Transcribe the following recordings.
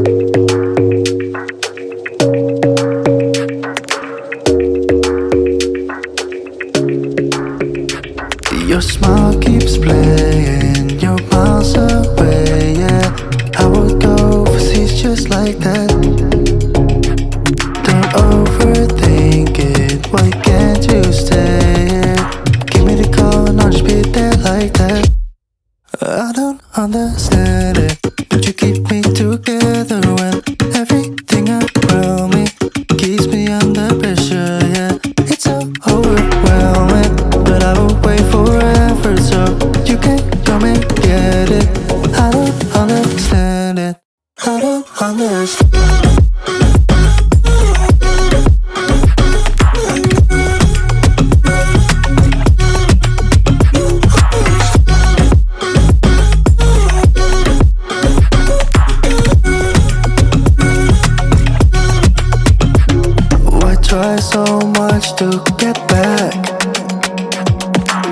Your smile keeps playing, you're miles away, yeah. I would go overseas just like that. Don't overthink it, why can't you stay here? Give me the call and I'll just be there like that. I don't understand it, but you keep me together when everything around me keeps me under pressure, yeah. It's so overwhelming, but I will wait forever so you can come and get it. I don't understand it, I don't understand. Try so much to get back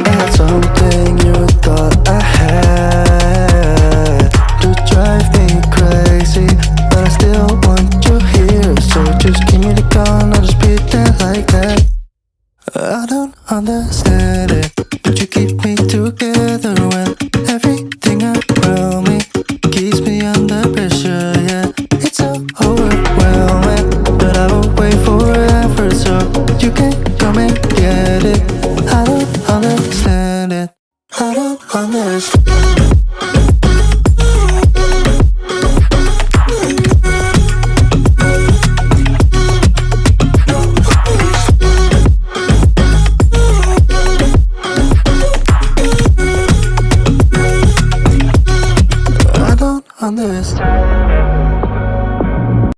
at something you thought I had. To drive me crazy, but I still want you here. So just give me the call and I'll just be there like that. I don't understand it, but you keep me together when everything around me keeps me under pressure, yeah. It's so overwhelming, but I will wait forever so you can come and get it. I don't understand it, I don't understand. I don't understand.